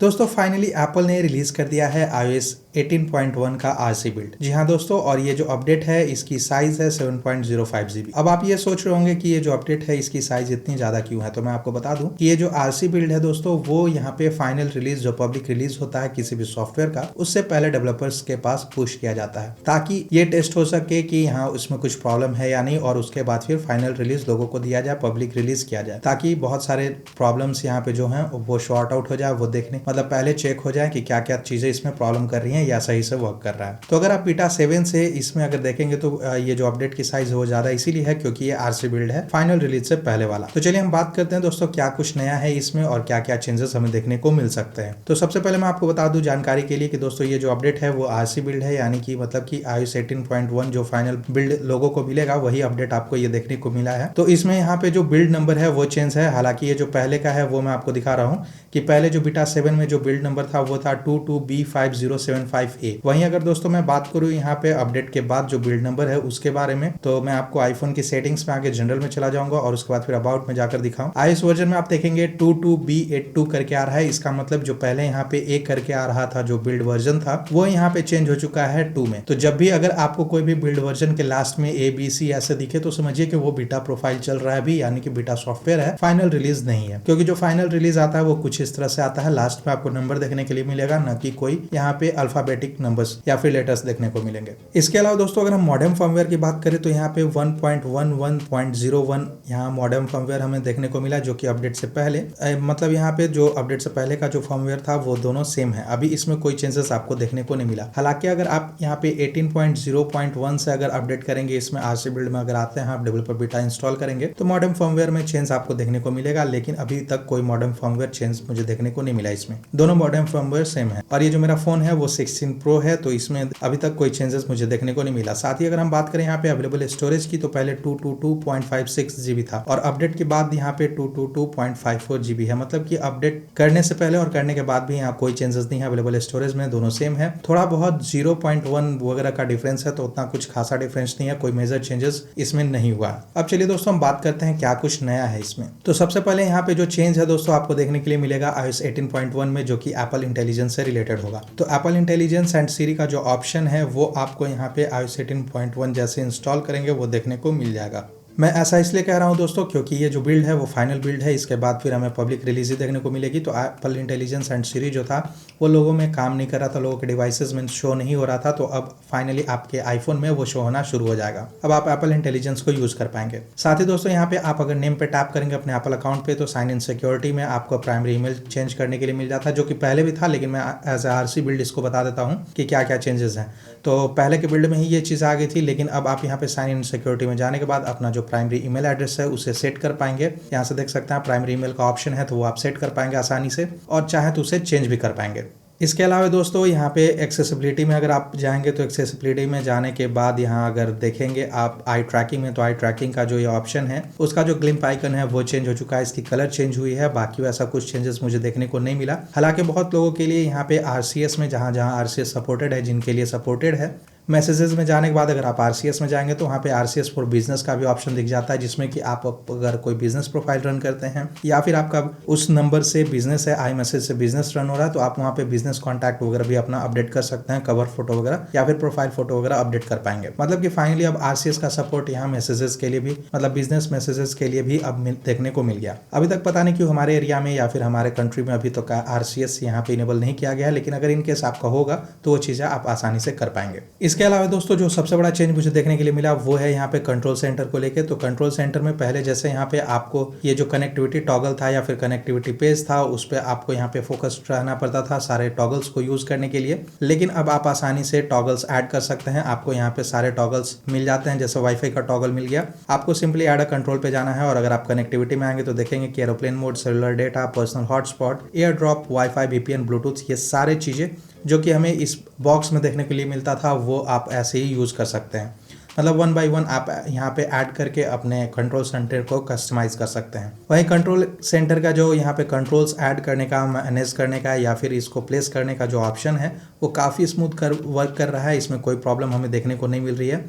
दोस्तों finally Apple ने release कर दिया है iOS 18.1 का RC बिल्ड। जी हाँ दोस्तों, और ये जो अपडेट है इसकी साइज है 7.05 GB। अब आप ये सोच रहे होंगे कि ये जो अपडेट है इसकी साइज इतनी ज्यादा क्यों है, तो मैं आपको बता दूं कि ये जो RC बिल्ड है दोस्तों वो यहाँ पे फाइनल रिलीज जो पब्लिक रिलीज होता है किसी भी सॉफ्टवेयर का, उससे पहले डेवलपर्स के पास पुश किया जाता है ताकि ये टेस्ट हो सके कि हाँ उसमें कुछ प्रॉब्लम है या नहीं, और उसके बाद फिर फाइनल रिलीज लोगों को दिया जाए, पब्लिक रिलीज किया जाए, ताकि बहुत सारे प्रॉब्लम्स यहाँ पे जो है वो शॉर्ट आउट हो जाए, वो देखने मतलब पहले चेक हो जाए कि क्या क्या चीजें इसमें प्रॉब्लम कर रही हैं या सही से वर्क कर रहा है। तो अगर आप बीटा 7 से इसमें अगर देखेंगे तो ये जो अपडेट की साइज है वो ज्यादा इसीलिए है क्योंकि ये RC बिल्ड है फाइनल रिलीज से पहले वाला। तो चलिए हम बात करते हैं दोस्तों क्या कुछ नया है इसमें और क्या क्या चेंजेस हमें देखने को मिल सकते हैं। तो सबसे पहले मैं आपको बता दूं जानकारी के लिए कि दोस्तों ये जो अपडेट है वो RC बिल्ड है, यानी कि मतलब कि iOS 18.1 जो फाइनल बिल्ड लोगों को मिलेगा वही अपडेट आपको ये देखने को मिला है। तो इसमें यहाँ पे जो बिल्ड नंबर है वो चेंज है, हालांकि ये जो पहले का है वो मैं आपको दिखा रहा हूँ कि पहले जो बीटा 7 में जो बिल्ड नंबर था वो था 22B5075A। वहीं अगर दोस्तों मैं बात करूं यहाँ पे अपडेट के बाद जो बिल्ड नंबर है उसके बारे में, तो मैं आपको आईफोन की सेटिंग्स में आगे जनरल में चला जाऊंगा और उसके बाद फिर अबाउट में जाकर दिखाऊं। iOS वर्जन में आप देखेंगे 22B82 करके आ रहा है। इसका मतलब जो पहले यहाँ पे A करके आ रहा था जो बिल्ड वर्जन था वो यहाँ पे चेंज हो चुका है 2 में। तो जब भी अगर आपको कोई भी बिल्ड वर्जन के लास्ट में ABC ऐसे दिखे तो समझिए कि वो बीटा प्रोफाइल चल रहा है अभी, यानी कि बीटा सॉफ्टवेयर है, फाइनल रिलीज नहीं है। क्योंकि जो फाइनल रिलीज आता है वो कुछ इस तरह से आता है, लास्ट में आपको नंबर देखने के लिए मिलेगा, न कि कोई यहाँ पे अल्फाबेटिक नंबर्स या फिर लेटर्स देखने को मिलेंगे। इसके अलावा दोस्तों अगर हम मॉडेम फर्मवेयर की बात करें तो यहाँ पे 1.11.01 यहाँ मॉडेम फर्मवेयर हमें देखने को मिला, जो कि अपडेट से पहले मतलब यहाँ पे जो अपडेट से पहले का जो फर्मवेयर था वो दोनों सेम है। अभी इसमें कोई चेंजेस आपको देखने को नहीं मिला। हालांकि अगर आप यहाँ पे 18.0.1 से अगर अपडेट करेंगे इसमें RC बिल्ड में अगर आते हैं आप डेवलपर बीटा इंस्टॉल करेंगे तो मॉडेम फर्मवेयर में चेंज आपको देखने को मिलेगा, लेकिन अभी तक कोई मॉडेम फर्मवेयर चेंज मुझे देखने को नहीं मिला। इसमें दोनों मॉडेम फर्मवेयर सेम है। और ये जो मेरा फोन है वो 16 Pro है, तो इसमें अभी तक कोई चेंजेस मुझे देखने को नहीं मिला। साथ ही अगर हम बात करें यहाँ पे अवेलेबल स्टोरेज की तो पहले 222.56 GB था और अपडेट के बाद यहाँ पे 222.54 GB है। मतलब कि अपडेट करने से पहले और करने के बाद भी यहाँ कोई चेंजेस नहीं है अवेलेबल स्टोरेज में, दोनों सेम है। थोड़ा बहुत 0.1 वगैरह का डिफरेंस है, तो उतना कुछ खासा डिफरेंस नहीं है, कोई मेजर चेंजेस इसमें नहीं हुआ। अब चलिए दोस्तों हम बात करते हैं क्या कुछ नया है इसमें। तो सबसे पहले यहाँ पे जो चेंज है दोस्तों आपको देखने के लिए मिलेगा iOS 18.1 में, जो कि एप्पल इंटेलिजेंस से रिलेटेड होगा। तो एप्पल इंटेलिजेंस एंड सीरी का जो ऑप्शन है वो आपको यहाँ पे iOS 18.1 जैसे इंस्टॉल करेंगे वो देखने को मिल जाएगा। मैं ऐसा इसलिए कह रहा हूं दोस्तों क्योंकि ये जो बिल्ड है वो फाइनल बिल्ड है, इसके बाद फिर हमें पब्लिक रिलीज ही देखने को मिलेगी। तो एप्पल इंटेलिजेंस एंड सीरी जो था वो लोगों में काम नहीं कर रहा था, लोगों के डिवाइसेस में शो नहीं हो रहा था, तो अब फाइनली आपके आईफोन में वो शो होना शुरू हो जाएगा। अब आप एप्पल इंटेलिजेंस को यूज कर पाएंगे। साथ ही दोस्तों यहाँ पे आप अगर नेम पे टैप करेंगे अपने एप्पल अकाउंट पे तो साइन इन सिक्योरिटी में आपको प्राइमरी ईमेल चेंज करने के लिए मिल जाता है, जो कि पहले भी था, लेकिन मैं एज ए RC बिल्ड इसको बता देता हूँ कि क्या क्या चेंजेस हैं। तो पहले के बिल्ड में ही ये चीज़ आ गई थी, लेकिन अब आप यहाँ पे साइन इन सिक्योरिटी में जाने के बाद अपना जो प्राइमरी ईमेल एड्रेस है उसे सेट कर पाएंगे। यहाँ से देख सकते हैं प्राइमरी ईमेल का ऑप्शन है, तो वो आप सेट कर पाएंगे आसानी से, और चाहे तो उसे चेंज भी कर पाएंगे। इसके अलावा दोस्तों यहाँ पे एक्सेसिबिलिटी में अगर आप जाएंगे तो एक्सेसिबिलिटी में जाने के बाद यहाँ अगर देखेंगे आप आई ट्रैकिंग में, तो आई ट्रैकिंग का जो ये ऑप्शन है उसका जो ग्लिम्प आइकन है वो चेंज हो चुका है, इसकी कलर चेंज हुई है। बाकी वैसा कुछ चेंजेस मुझे देखने को नहीं मिला। हालांकि बहुत लोगों के लिए यहाँ पे RCS में जहाँ जहाँ RCS सपोर्टेड है, जिनके लिए सपोर्टेड है, मैसेजेस में जाने के बाद अगर आप RCS में जाएंगे तो वहाँ पे RCS फॉर बिजनेस का भी ऑप्शन दिख जाता है, जिसमें कि आप अगर कोई बिजनेस प्रोफाइल रन करते हैं या फिर आपका उस नंबर से बिजनेस है, आई मैसेज से बिजनेस रन हो रहा है, तो आप वहाँ पे बिजनेस कॉन्टैक्ट वगैरह भी अपना अपडेट कर सकते हैं, कवर फोटो वगैरह या फिर प्रोफाइल फोटो वगैरह अपडेट कर पाएंगे। मतलब कि फाइनली अब RCS का सपोर्ट यहाँ मैसेजेस के लिए भी, मतलब बिजनेस मैसेजेस के लिए भी अब देखने को मिल गया। अभी तक पता नहीं क्यों हमारे एरिया में या फिर हमारे कंट्री में अभी तो RCS यहाँ पे इनेबल नहीं किया गया, लेकिन अगर इनकेस आपका होगा तो वो चीजें आप आसानी से कर पाएंगे। इसके अलावा दोस्तों जो सबसे बड़ा चेंज मुझे देखने के लिए मिला वो है यहाँ पे कंट्रोल सेंटर को लेके। तो कंट्रोल सेंटर में पहले जैसे यहाँ पे आपको ये जो कनेक्टिविटी टॉगल था या फिर कनेक्टिविटी पेज था उस पर आपको यहाँ पे फोकस रहना पड़ता था सारे टॉगल्स को यूज करने के लिए, लेकिन अब आप आसानी से टॉगल्स ऐड कर सकते हैं। आपको यहाँ पे सारे टॉगल्स मिल जाते हैं, जैसे वाईफाई का टॉगल मिल गया, आपको सिंपली ऐड अ कंट्रोल पे जाना है और अगर आप कनेक्टिविटी में आएंगे तो देखेंगे कि aeroplane mode, cellular data, personal hotspot, air drop, wifi, VPN, Bluetooth, ये सारे चीजें जो कि हमें इस बॉक्स में देखने के लिए मिलता था वो आप ऐसे ही यूज कर सकते हैं। मतलब 1 by 1 आप यहाँ पे ऐड करके अपने कंट्रोल सेंटर को कस्टमाइज कर सकते हैं। वहीं कंट्रोल सेंटर का जो यहाँ पे कंट्रोल्स ऐड करने का, मैनेज करने का या फिर इसको प्लेस करने का जो ऑप्शन है वो काफ़ी स्मूथ वर्क कर रहा है, इसमें कोई प्रॉब्लम हमें देखने को नहीं मिल रही है।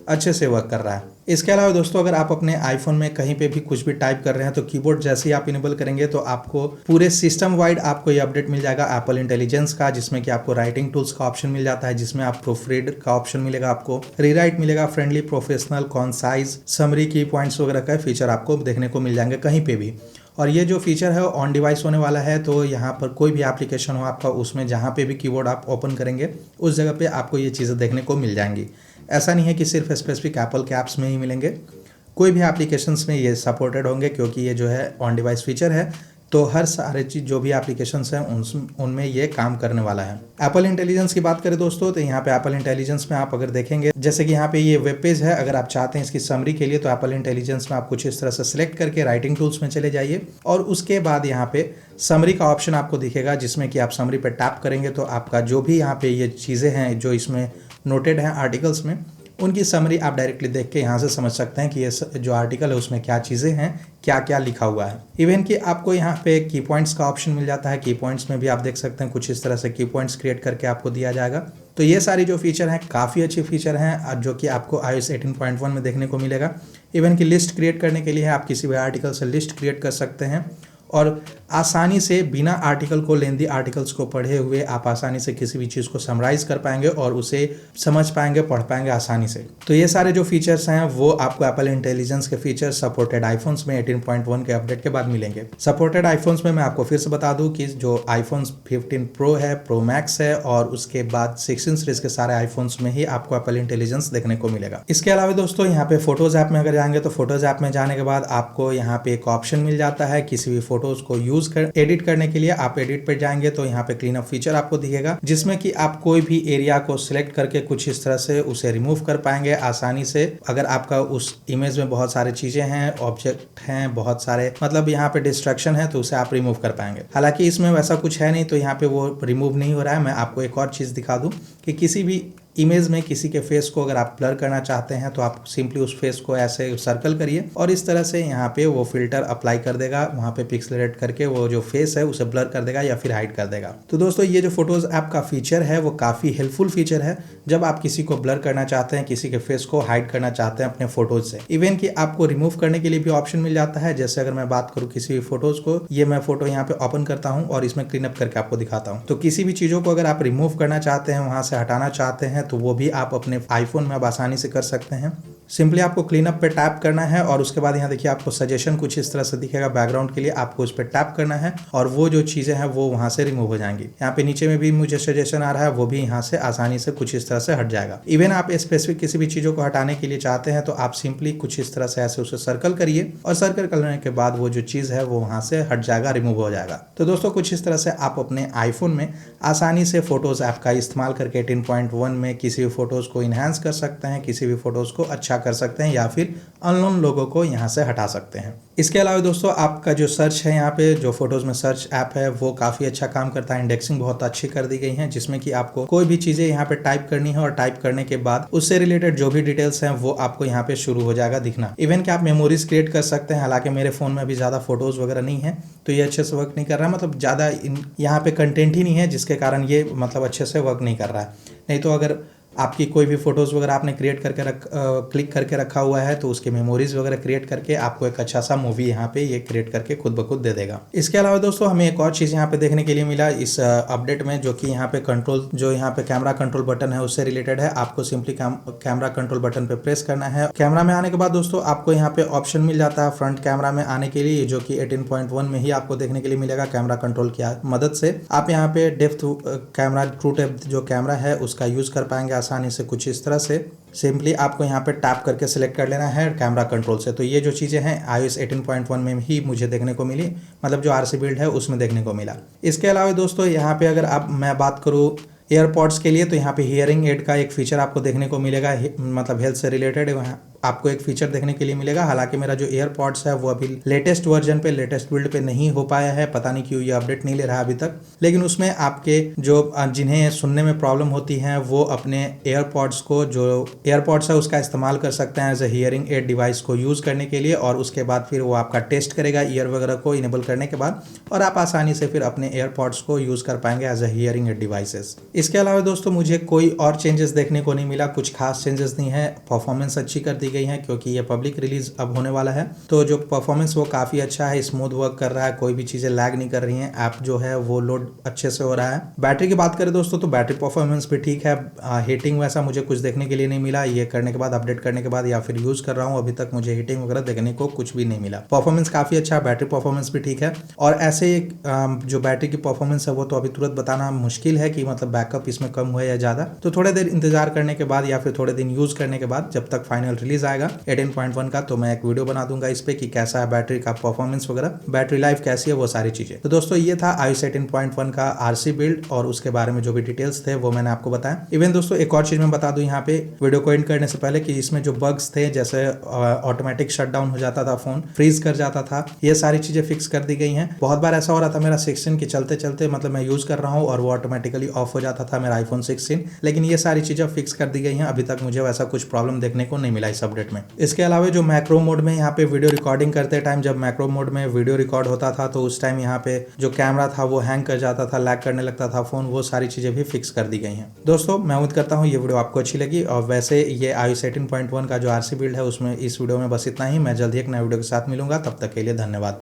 अच्छे से वर्क कर रहा है। इसके अलावा दोस्तों अगर आप अपने आईफोन में कहीं पे भी कुछ भी टाइप कर रहे हैं तो कीबोर्ड जैसे ही आप इनेबल करेंगे तो आपको पूरे सिस्टम वाइड आपको ये अपडेट मिल जाएगा एप्पल इंटेलिजेंस का, जिसमें कि आपको राइटिंग टूल्स का ऑप्शन मिल जाता है, जिसमें आप प्रूफ रीड का ऑप्शन मिलेगा, आपको रीराइट मिलेगा, फ्रेंडली, प्रोफेशनल, कॉन्साइज, समरी, की पॉइंट्स वगैरह का फीचर आपको देखने को मिल जाएंगे कहीं पे भी। और ये जो फीचर है ऑन डिवाइस होने वाला है, तो यहाँ पर कोई भी एप्लीकेशन हो आपका, उसमें जहाँ पे भी कीबोर्ड आप ओपन करेंगे उस जगह पे आपको ये चीज़ें देखने को मिल जाएंगी। ऐसा नहीं है कि सिर्फ स्पेसिफिक एप्पल के ऐप्स में ही मिलेंगे, कोई भी एप्लीकेशंस में ये सपोर्टेड होंगे, क्योंकि ये जो है ऑन डिवाइस फीचर है, तो हर सारे चीज़ जो भी एप्लीकेशंस हैं उनमें ये काम करने वाला है। एप्पल इंटेलिजेंस की बात करें दोस्तों, तो यहाँ पे एप्पल इंटेलिजेंस में आप अगर देखेंगे, जैसे कि यहाँ पे ये वेब पेज है, अगर आप चाहते हैं इसकी समरी के लिए तो एप्पल इंटेलिजेंस में आप कुछ इस तरह से सिलेक्ट करके राइटिंग टूल्स में चले जाइए और उसके बाद यहाँ पे समरी का ऑप्शन आपको दिखेगा, जिसमें कि आप समरी पर टैप करेंगे तो आपका जो भी यहाँ पे ये चीज़ें हैं जो इसमें नोटेड हैं आर्टिकल्स में, उनकी समरी आप डायरेक्टली देख के यहाँ से समझ सकते हैं कि ये जो आर्टिकल है उसमें क्या चीज़ें हैं, क्या क्या लिखा हुआ है। इवन कि आपको यहाँ पे की पॉइंट्स का ऑप्शन मिल जाता है, की पॉइंट्स में भी आप देख सकते हैं कुछ इस तरह से की पॉइंट्स क्रिएट करके आपको दिया जाएगा। तो ये सारी जो फीचर हैं काफ़ी अच्छी फीचर हैं जो कि आपको iOS 18.1 में देखने को मिलेगा। इवन कि लिस्ट क्रिएट करने के लिए आप किसी भी आर्टिकल से लिस्ट क्रिएट कर सकते हैं और आसानी से बिना आर्टिकल को, लेंदी आर्टिकल्स को पढ़े हुए आप आसानी से किसी भी चीज़ को समराइज़ कर पाएंगे और उसे समझ पाएंगे, पढ़ पाएंगे आसानी से। तो ये सारे जो फीचर्स हैं वो आपको एप्पल इंटेलिजेंस के फीचर्स सपोर्टेड आईफोन्स में 18.1 के अपडेट के बाद मिलेंगे। सपोर्टेड आईफोन्स में मैं आपको फिर से बता दूं कि जो आईफोन 15 प्रो है, प्रो मैक्स है और उसके बाद 16 सीरीज के सारे आईफोन्स में ही आपको एप्पल इंटेलिजेंस देखने को मिलेगा। इसके अलावा दोस्तों यहाँ पे फोटोज ऐप में अगर जाएंगे तो फोटोज ऐप में जाने के बाद आपको यहाँ पे एक ऑप्शन मिल जाता है किसी भी फोटोज को एडिट करने के लिए। आप एडिट पर जाएंगे तो यहाँ पे क्लीन अप फीचर आपको दिखेगा, जिसमें कि आप कोई भी एरिया को सिलेक्ट करके कुछ इस तरह से उसे रिमूव कर पाएंगे आसानी से। अगर आपका उस इमेज में बहुत सारे चीजें हैं, ऑब्जेक्ट हैं, बहुत सारे मतलब यहाँ पे डिस्ट्रैक्शन है, तो उसे आप रिमूव कर पाएंगे। हालांकि इसमें वैसा कुछ है नहीं, तो यहाँ पे वो रिमूव नहीं हो रहा है। मैं आपको एक और चीज दिखा दूं कि किसी भी इमेज में किसी के फेस को अगर आप ब्लर करना चाहते हैं तो आप सिंपली उस फेस को ऐसे सर्कल करिए और इस तरह से यहाँ पे वो फिल्टर अप्लाई कर देगा, वहाँ पे पिक्सेलेट करके वो जो फेस है उसे ब्लर कर देगा या फिर हाइड कर देगा। तो दोस्तों ये जो फोटोज ऐप का फीचर है वो काफ़ी हेल्पफुल फीचर है जब आप किसी को ब्लर करना चाहते हैं, किसी के फेस को हाइड करना चाहते हैं अपने फोटोज से। इवन कि आपको रिमूव करने के लिए भी ऑप्शन मिल जाता है। जैसे अगर मैं बात करूँ किसी भी फोटोज को, ये मैं फोटो यहाँ पे ओपन करता हूँ और इसमें क्लीन अप करके आपको दिखाता हूँ। तो किसी भी चीज़ों को अगर आप रिमूव करना चाहते हैं, वहाँ से हटाना चाहते हैं, तो वो भी आप अपने आईफोन में अब आसानी से कर सकते हैं। सिंपली आपको क्लीन अप पे टैप करना है और उसके बाद यहाँ देखिए आपको सजेशन कुछ इस तरह से दिखेगा बैकग्राउंड के लिए, आपको उस पर टैप करना है और वो जो चीज़ें हैं वो वहाँ से रिमूव हो जाएंगी। यहाँ पे नीचे में भी मुझे सजेशन आ रहा है, वो भी यहाँ से आसानी से कुछ इस तरह से हट जाएगा। इवन आप स्पेसिफिक किसी भी चीज़ों को हटाने के लिए चाहते हैं तो आप सिंपली कुछ इस तरह से ऐसे उसे सर्कल करिए और सर्कल करने के बाद वो जो चीज़ है वो वहाँ से हट जाएगा, रिमूव हो जाएगा। तो दोस्तों कुछ इस तरह से आप अपने आईफोन में आसानी से फोटोज़ ऐप का इस्तेमाल करके 18.1 में किसी भी फोटोज़ को इन्हांस कर सकते हैं, किसी भी फोटोज़ को अच्छा कर सकते हैं या फिर अननोन लोगों को यहाँ से हटा सकते हैं। इसके अलावा दोस्तों आपका जो सर्च है, यहाँ पे जो फोटोज में सर्च ऐप है वो काफ़ी अच्छा काम करता है। इंडेक्सिंग बहुत अच्छी कर दी गई है, जिसमें कि आपको कोई भी चीज़ें यहाँ पे टाइप करनी है और टाइप करने के बाद उससे रिलेटेड जो भी डिटेल्स हैं वो आपको यहाँ पे शुरू हो जाएगा दिखना। इवन कि आप मेमोरीज क्रिएट कर सकते हैं। हालांकि मेरे फ़ोन में अभी ज़्यादा फोटोज़ वगैरह नहीं है तो ये अच्छे से वर्क नहीं कर रहा है, मतलब ज़्यादा यहाँ पे कंटेंट ही नहीं है जिसके कारण ये मतलब अच्छे से वर्क नहीं कर रहा है। नहीं तो अगर आपकी कोई भी फोटोज़ वगैरह आपने क्रिएट करके क्लिक करके रखा हुआ है तो उसके मेमोरीज वगैरह क्रिएट करके आपको एक अच्छा सा मूवी यहाँ पे ये क्रिएट करके खुद ब खुद दे देगा। इसके अलावा दोस्तों हमें एक और चीज़ यहाँ पे देखने के लिए मिला इस अपडेट में, जो कि यहाँ पे कंट्रोल, जो यहाँ पे कैमरा कंट्रोल बटन है उससे रिलेटेड है। आपको सिंपली कैमरा कंट्रोल बटन पे प्रेस करना है। कैमरा में आने के बाद दोस्तों आपको यहाँ पे ऑप्शन मिल जाता है फ्रंट कैमरा में आने के लिए, जो कि 18.1 में ही आपको देखने के लिए मिलेगा। कैमरा कंट्रोल की मदद से आप यहाँ पे डेप्थ कैमरा, ट्रू डेप्थ जो कैमरा है उसका यूज कर पाएंगे आसानी से। कुछ इस तरह से सिंपली आपको यहाँ पे टैप करके सिलेक्ट कर लेना है कैमरा कंट्रोल से। तो ये जो चीज़ें हैं iOS 18.1 में ही मुझे देखने को मिली, मतलब जो RC बिल्ड है उसमें देखने को मिला। इसके अलावा दोस्तों यहाँ पे अगर मैं बात करूँ एयरपॉड्स के लिए, तो यहाँ पे हियरिंग एड का एक फीचर आपको देखने को मिलेगा, मतलब हेल्थ से रिलेटेड। आपको एक फीचर देखने के लिए मिलेगा। हालांकि मेरा जो एयरपॉड्स है वो अभी लेटेस्ट वर्जन पे, लेटेस्ट बिल्ड पे नहीं हो पाया है, पता नहीं क्यों ये अपडेट नहीं ले रहा अभी तक। लेकिन उसमें आपके जो जिन्हें सुनने में प्रॉब्लम होती है वो अपने एयरपॉड्स को, जो एयरपॉड्स है उसका इस्तेमाल कर सकते हैं as a hearing aid device को यूज करने के लिए, और उसके बाद फिर वो आपका टेस्ट करेगा ईयर वगैरह को इनेबल करने के बाद, और आप आसानी से फिर अपने एयरपॉड्स को यूज कर पाएंगे as a hearing aid devices. इसके अलावा दोस्तों मुझे कोई और चेंजेस देखने को नहीं मिला, कुछ खास चेंजेस नहीं है। परफॉर्मेंस अच्छी कर दी गई है क्योंकि ये पब्लिक रिलीज अब होने वाला है, तो जो परफॉर्मेंस वो काफी अच्छा है, स्मूथ वर्क कर रहा है, कोई भी चीजें लैग नहीं कर रही हैं, ऐप जो है वो लोड अच्छे से हो रहा है। बैटरी की बात करें दोस्तों तो बैटरी परफॉर्मेंस भी ठीक है, हीटिंग वैसा मुझे कुछ देखने के लिए नहीं मिला। ये करने के बाद, अपडेट करने के बाद या फिर यूज कर रहा हूँ, अभी तक मुझे हीटिंग वगैरह देखने को कुछ भी नहीं मिला। परफॉर्मेंस काफी अच्छा है, बैटरी परफॉर्मेंस भी ठीक है। और ऐसे जो बैटरी की परफॉर्मेंस है वो तो अभी तुरंत बताना मुश्किल है कि मतलब बैकअप इसमें कम हुआ या ज्यादा, तो थोड़ी देर इंतजार करने के बाद या फिर थोड़े दिन यूज करने के बाद, जब तक फाइनल रिलीज आएगा 18.1 का, तो मैं एक वीडियो बना दूंगा इस पे कि कैसा है बैटरी का परफॉर्मेंस वगैरह, बैटरी लाइफ कैसी है, वो सारी चीजें। तो दोस्तों ये था iOS 18.1 का आरसी बिल्ड, और उसके बारे में जो भी डिटेल्स थे वो मैंने आपको बताया। इवन दोस्तों एक और चीज मैं बता दूं यहाँ पे वीडियो को एंड करने से पहले, कि इसमें जो बग्स थे, जैसे ऑटोमेटिक शटडाउन हो जाता था, फोन फ्रीज कर जाता था, ये सारी चीजें फिक्स कर दी गई हैं। बहुत बार ऐसा हो रहा था मेरा 16 के चलते चलते, मतलब मैं यूज कर रहा हूँ और वो ऑटोमेटिकली ऑफ हो जाता था मेरा iPhone 16, लेकिन ये सारी चीजें फिक्स कर दी गई हैं। अभी तक मुझे वैसा कुछ प्रॉब्लम देखने को नहीं मिला इस अपडेट में। इसके अलावा जो मैक्रो मोड में यहाँ पे वीडियो रिकॉर्डिंग करते टाइम, जब मैक्रो मोड में वीडियो रिकॉर्ड होता था तो उस टाइम यहाँ पे जो कैमरा था वो हैंग कर जाता था, लैग करने लगता था फोन, वो सारी चीजें भी फिक्स कर दी गई हैं। दोस्तों मैं उम्मीद करता हूँ ये वीडियो आपको अच्छी लगी, और वैसे ये iOS 18.1 का जो आरसी बिल्ड है उसमें इस वीडियो में बस इतना ही। मैं जल्दी एक नए वीडियो के साथ मिलूंगा, तब तक के लिए धन्यवाद।